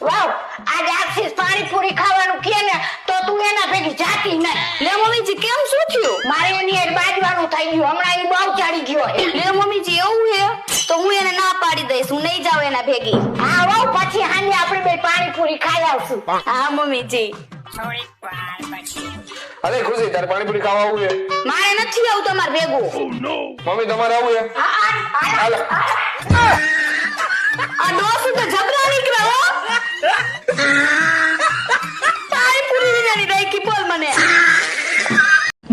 વાવ આજ આખી પાણીપુરી ખાવાનું કે ને તો તું એના ભેગી જાતી નહીં. લે મમ્મીજી કેમ શું થયું? મારે એની હારે બાજવાનું થઈ ગયું. હમણાં એ બહુ ચડી ગયો હે. લે મમ્મીજી એવું હે તો હું એને ના પાડી દઈશ, હું નહીં જાઉં એના ભેગી. હા વાવ પછી સાંજે આપણે બે પાણીપુરી ખાઈ આવશું. હા મમ્મીજી. અરે ખુશી તારે પાણીપુરી ખાવા આવું છે? મારે નથી આવું તમારે ભેગું. મમ્મી તમારે આવું છે? હાલો. આ ડોસી તો ઝઘડા નીકળ્યા હો. પાણીપુરી વિનાની રાખી બોલ મને.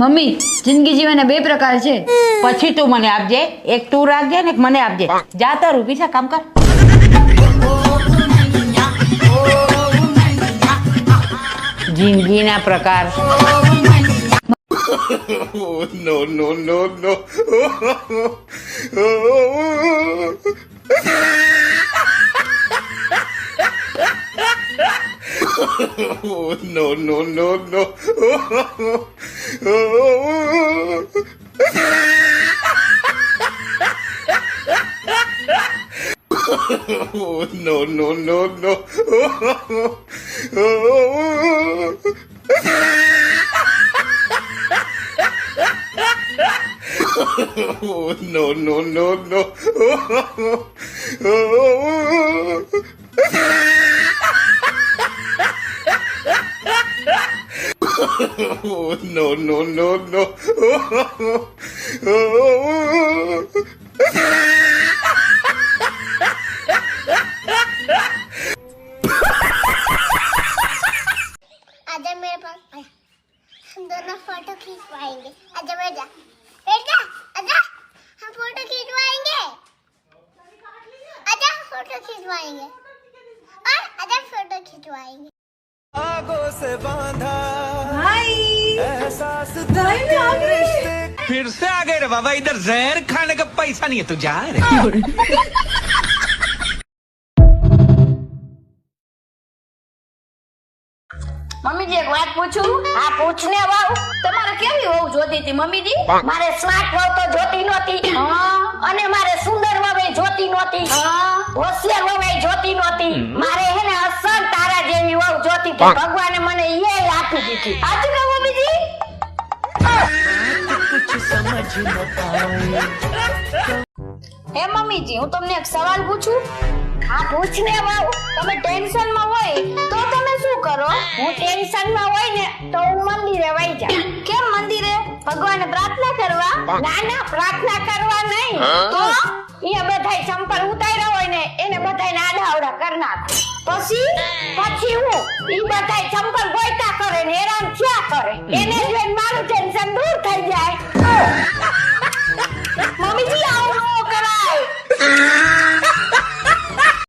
મમ્મી જિંદગી જીવવાના બે પ્રકાર છે. પછી તું મને આપજે, એક તું રાખજે ને એક મને આપજે. જા તારું પીછા કામ કર. જિંદગીના પ્રકાર. No, no, no, no. No, no, no, no. No, no, no, no. No, no, no, no. No, no, no, no. आजा मेरे पास हम दोनों फोटो खिंचवाएंगे. आजा बेटा बेटा आजा हम फोटो खिंचवाएंगे. आजा फोटो खिंचवाएंगे और आजा फोटो खिंचवाएंगे. आगों से बांधा ભાઈ एहसास ભાઈ મેં આ ગઈ. फिर से आ गए रे बाबा. इधर जहर खाने का पैसा नहीं है तो जा रे. મમ્મીજી એક વાત પૂછું? હા પૂછ ને વાવ. તમારે કેવી વહુ જોતી હતી મમ્મીજી? મારે સ્માર્ટ વહુ તો જોતી નહોતી. અને મારે સુંદર વહુ જોતી નહોતી. હોશિયાર વહુ જોતી નહોતી. મારે હે ને અસલ તારા જેવી વહુ જોતી હતી. ભગવાને મને એ આપી દીધી. સાચું કહું મમ્મીજી? હે મમ્મીજી હું તમને એક સવાલ પૂછું? હા પૂછ ને વાવ. તમે ટેન્શન માં હોય તો તમે શું કરો? હું ટેન્શન માં હોય ને તો હું મંદિરે વઈ જાઉં. કેમ મંદિરે? ભગવાનને પ્રાર્થના કરવા? ના ના પ્રાર્થના કરવા નહીં. તો એ બધાય ચંપલ ઉતાર્યા હોય ને એને બધાય આડાવડા કરી નાખું. પછી હું ઈ બધાય ચંપલ ગોઈતા કરે ને હેરાન થયા કરે. એને જોઈને મારું ટેન્શન દૂર થઈ જાય.